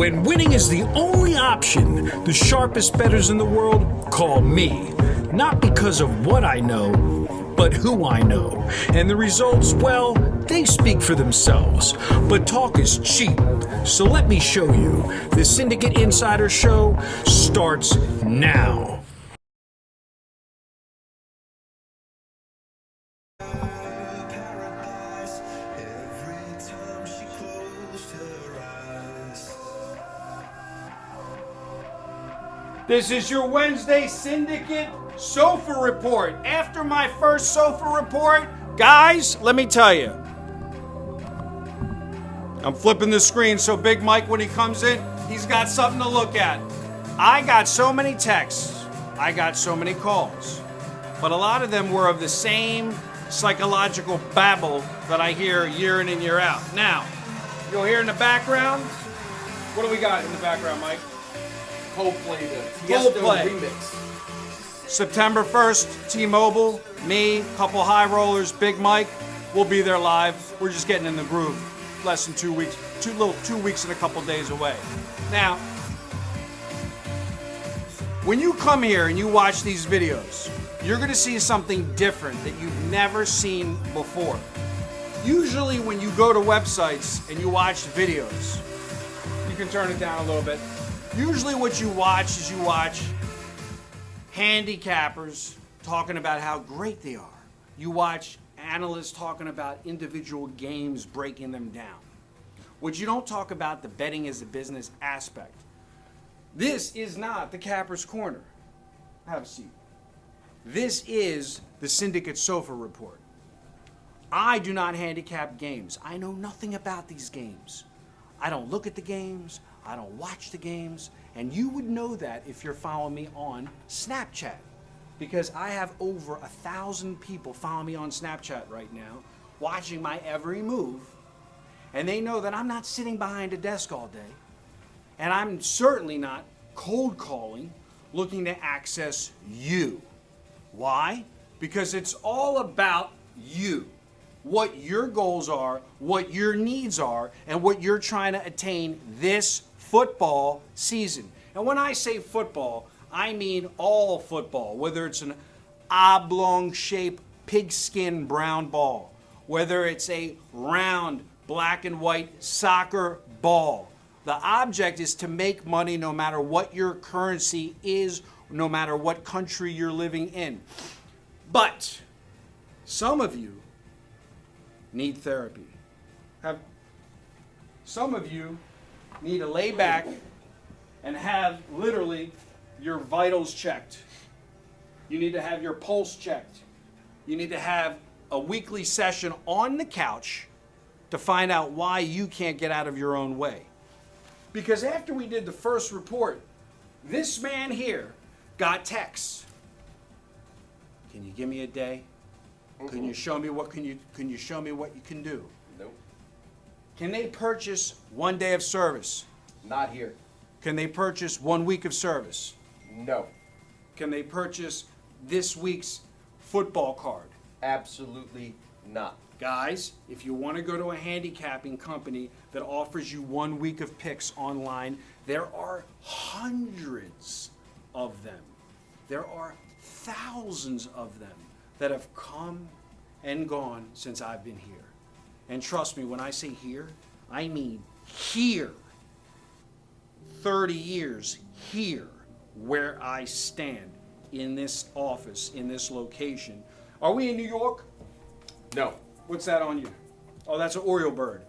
When winning is the only option, the sharpest bettors in the world call me. Not because of what I know, but who I know. And the results, well, they speak for themselves. But talk is cheap. So let me show you. The Syndicate Insider Show starts now. This is your Wednesday Syndicate Sofa Report. After my first Sofa Report, guys, let me tell you. I'm flipping the screen so Big Mike, when he comes in, he's got something to look at. I got so many texts. I got so many calls. But a lot of them were of the same psychological babble that I hear year in and year out. Now, you'll hear in the background. What do we got in the background, Mike? Coldplay, the Tiesto remix. September 1st, T-Mobile, me, couple high rollers, Big Mike, we'll be there live. We're just getting in the groove. Less than 2 weeks, 2 weeks and a couple days away. Now, when you come here and you watch these videos, you're gonna see something different that you've never seen before. Usually when you go to websites and you watch videos, you can turn it down a little bit. Usually what you watch is you watch handicappers talking about how great they are. You watch analysts talking about individual games, breaking them down. What you don't talk about, the betting as a business aspect. This is not the Capper's Corner. Have a seat. This is the Syndicate Sofa Report. I do not handicap games. I know nothing about these games. I don't look at the games. I don't watch the games, and you would know that if you're following me on Snapchat, because I have over 1,000 people following me on Snapchat right now, watching my every move, and they know that I'm not sitting behind a desk all day, and I'm certainly not cold calling, looking to access you. Why? Because it's all about you. What your goals are, what your needs are, and what you're trying to attain this football season. And when I say football, I mean all football, whether it's an oblong-shaped pigskin brown ball, whether it's a round black and white soccer ball. The object is to make money no matter what your currency is, no matter what country you're living in. But some of you need therapy. Some of you need to lay back and have literally your vitals checked. You need to have your pulse checked. You need to have a weekly session on the couch to find out why you can't get out of your own way. Because after we did the first report, this man here got texts. Can you give me a day? Can you show me what can you show me what you can do? Nope. Can they purchase 1 day of service? Not here. Can they purchase 1 week of service? No. Can they purchase this week's football card? Absolutely not. Guys, if you want to go to a handicapping company that offers you 1 week of picks online, there are hundreds of them. There are thousands of them that have come and gone since I've been here. And trust me, when I say here, I mean here. 30 years here where I stand in this office, in this location. Are we in New York? No. What's that on you? Oh, that's an Oriole bird.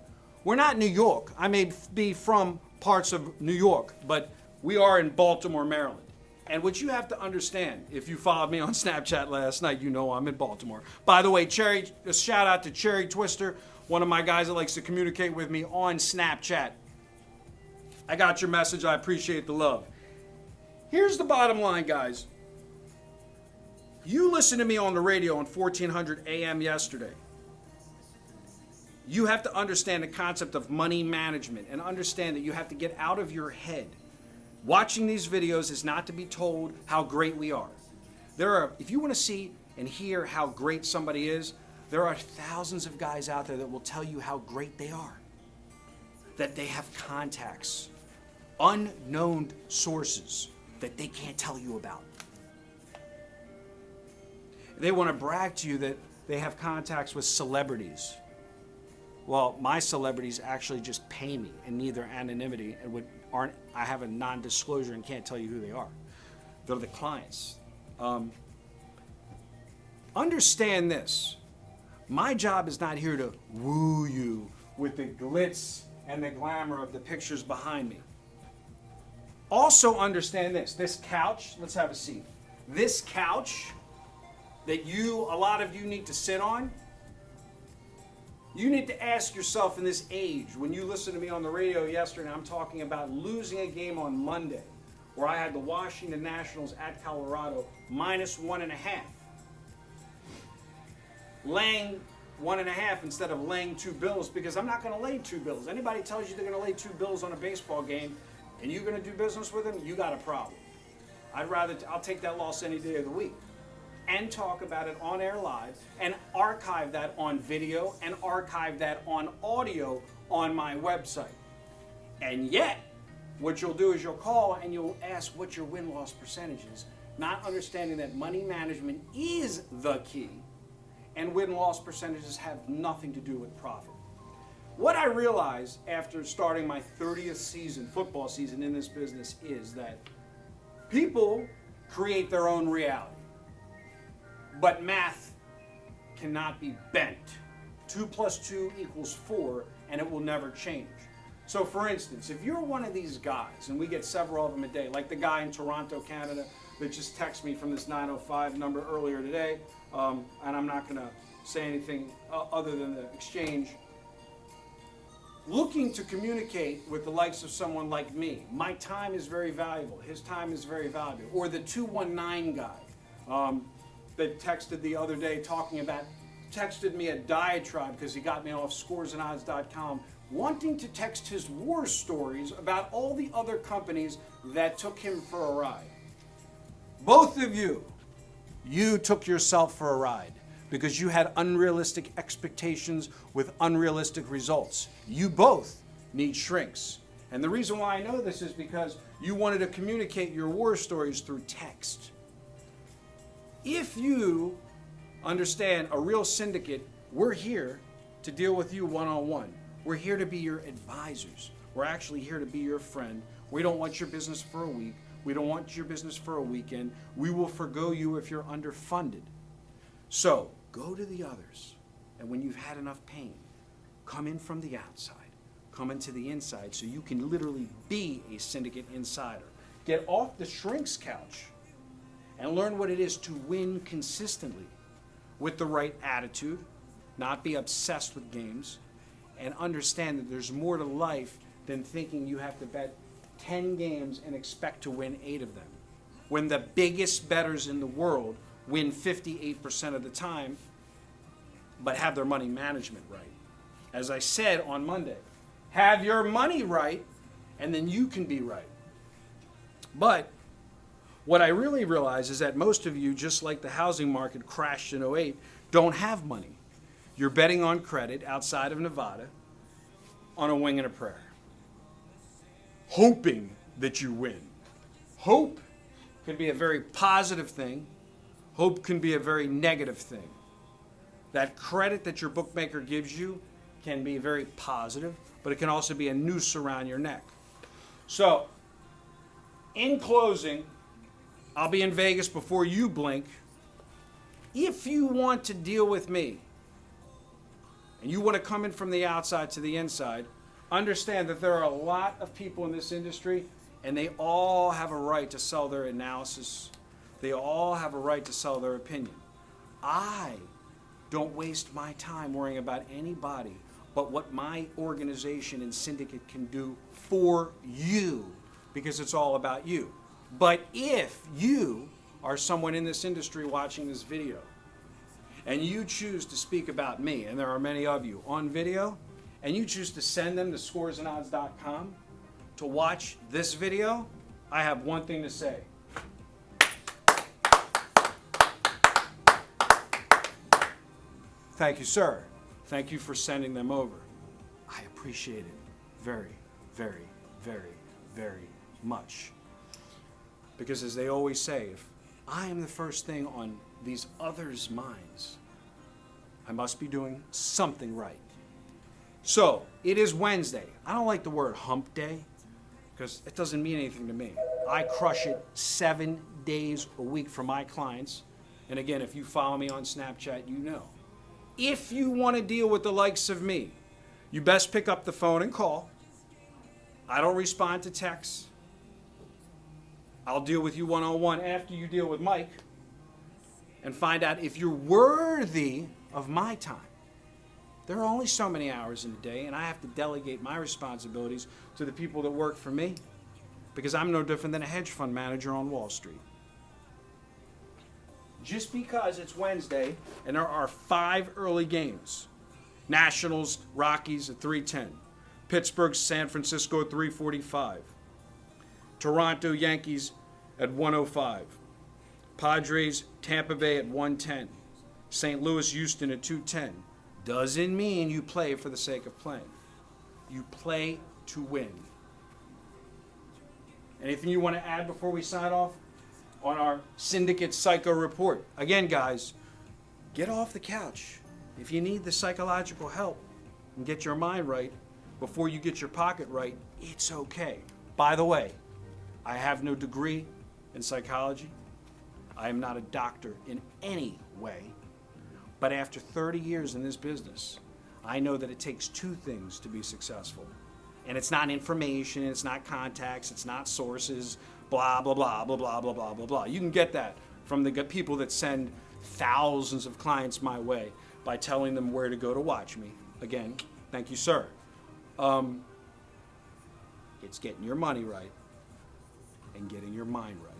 We're not New York. I may be from parts of New York, but we are in Baltimore, Maryland. And what you have to understand, if you followed me on Snapchat last night, you know I'm in Baltimore. By the way, a shout out to Cherry Twister, one of my guys that likes to communicate with me on Snapchat. I got your message. I appreciate the love. Here's the bottom line, guys. You listened to me on the radio on 1400 AM yesterday. You have to understand the concept of money management and understand that you have to get out of your head. Watching these videos is not to be told how great we are. If you want to see and hear how great somebody is, there are thousands of guys out there that will tell you how great they are. That they have contacts, unknown sources that they can't tell you about. They want to brag to you that they have contacts with celebrities. Well, my celebrities actually just pay me and need their anonymity, and I have a non-disclosure and can't tell you who they are. They're the clients. Understand this. My job is not here to woo you with the glitz and the glamour of the pictures behind me. Also understand this. This couch, let's have a seat. This couch that a lot of you need to sit on, you need to ask yourself in this age, when you listen to me on the radio yesterday, I'm talking about losing a game on Monday, where I had the Washington Nationals at Colorado -1.5. Laying 1.5 instead of laying 2 bills, because I'm not going to lay 2 bills. Anybody tells you they're going to lay 2 bills on a baseball game and you're going to do business with them, you got a problem. I'll take that loss any day of the week and talk about it on air live and archive that on video and archive that on audio on my website. And yet, what you'll do is you'll call and you'll ask what your win-loss percentage is, not understanding that money management is the key. And win-loss percentages have nothing to do with profit. What I realized after starting my 30th season, football season in this business, is that people create their own reality. But math cannot be bent. 2 + 2 = 4, and it will never change. So for instance, if you're one of these guys, and we get several of them a day, like the guy in Toronto, Canada, that just texted me from this 905 number earlier today, and I'm not going to say anything other than the exchange. Looking to communicate with the likes of someone like me. My time is very valuable. His time is very valuable. Or the 219 guy that texted the other day texted me a diatribe because he got me off scoresandodds.com, wanting to text his war stories about all the other companies that took him for a ride. Both of you took yourself for a ride because you had unrealistic expectations with unrealistic results. You both need shrinks. And the reason why I know this is because you wanted to communicate your war stories through text. If you understand a real syndicate, we're here to deal with you one-on-one. We're here to be your advisors. We're actually here to be your friend. We don't want your business for a week. We don't want your business for a weekend. We will forgo you if you're underfunded. So go to the others. And when you've had enough pain, come in from the outside. Come into the inside so you can literally be a syndicate insider. Get off the shrinks couch and learn what it is to win consistently with the right attitude, not be obsessed with games, and understand that there's more to life than thinking you have to bet 10 games and expect to win 8 of them. When the biggest bettors in the world win 58% of the time, but have their money management right. As I said on Monday, have your money right, and then you can be right. But what I really realize is that most of you, just like the housing market crashed in 2008, don't have money. You're betting on credit outside of Nevada on a wing and a prayer, hoping that you win. Hope can be a very positive thing. Hope can be a very negative thing. That credit that your bookmaker gives you can be very positive, but it can also be a noose around your neck. So, in closing, I'll be in Vegas before you blink. If you want to deal with me, and you want to come in from the outside to the inside, understand that there are a lot of people in this industry, and they all have a right to sell their analysis. They all have a right to sell their opinion. I don't waste my time worrying about anybody but what my organization and syndicate can do for you, because it's all about you. But if you are someone in this industry watching this video, and you choose to speak about me, and there are many of you on video, and you choose to send them to scoresandodds.com to watch this video, I have one thing to say. Thank you, sir. Thank you for sending them over. I appreciate it very, very, very, very much. Because as they always say, if I am the first thing on these others' minds, I must be doing something right. So, it is Wednesday. I don't like the word hump day because it doesn't mean anything to me. I crush it 7 days a week for my clients. And again, if you follow me on Snapchat, you know. If you want to deal with the likes of me, you best pick up the phone and call. I don't respond to texts. I'll deal with you one-on-one after you deal with Mike and find out if you're worthy of my time. There are only so many hours in a day, and I have to delegate my responsibilities to the people that work for me because I'm no different than a hedge fund manager on Wall Street. Just because it's Wednesday and there are 5 early games, Nationals, Rockies at 3:10, Pittsburgh, San Francisco at 3:45, Toronto, Yankees at 1:05, Padres, Tampa Bay at 1:10, St. Louis, Houston at 2:10. Doesn't mean you play for the sake of playing. You play to win. Anything you want to add before we sign off on our Syndicate Psycho Report? Again, guys, get off the couch. If you need the psychological help and get your mind right before you get your pocket right, it's okay. By the way, I have no degree in psychology. I am not a doctor in any way. But after 30 years in this business, I know that it takes 2 things to be successful. And it's not information, it's not contacts, it's not sources, blah, blah, blah, blah, blah, blah, blah, blah, blah. You can get that from the people that send thousands of clients my way by telling them where to go to watch me. Again, thank you, sir. It's getting your money right and getting your mind right.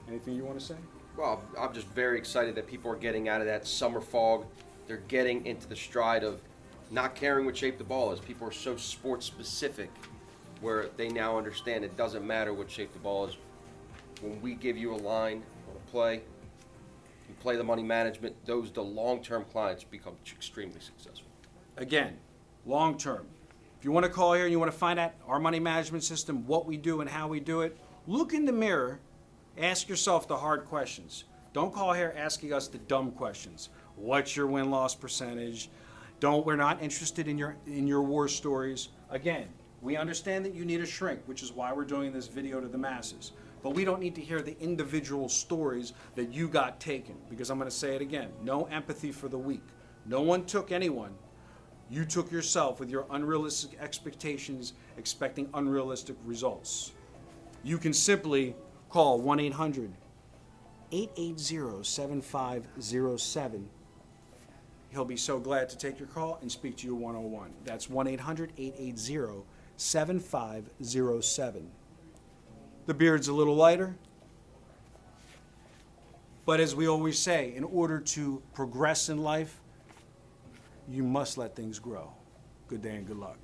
Anything you want to say? Well, I'm just very excited that people are getting out of that summer fog. They're getting into the stride of not caring what shape the ball is. People are so sports specific where they now understand it doesn't matter what shape the ball is. When we give you a line on a play, you play the money management, the long-term clients become extremely successful. Again, long term. If you want to call here and you want to find out our money management system, what we do and how we do it, look in the mirror. Ask yourself the hard questions. Don't call here asking us the dumb questions. What's your win-loss percentage? We're not interested in your war stories. Again, we understand that you need a shrink, which is why we're doing this video to the masses. But we don't need to hear the individual stories that you got taken, because I'm going to say it again. No empathy for the weak. No one took anyone. You took yourself with your unrealistic expectations, expecting unrealistic results. You can simply call 1-800-880-7507. He'll be so glad to take your call and speak to you one-on-one. That's 1-800-880-7507. The beard's a little lighter, but as we always say, in order to progress in life, you must let things grow. Good day and good luck.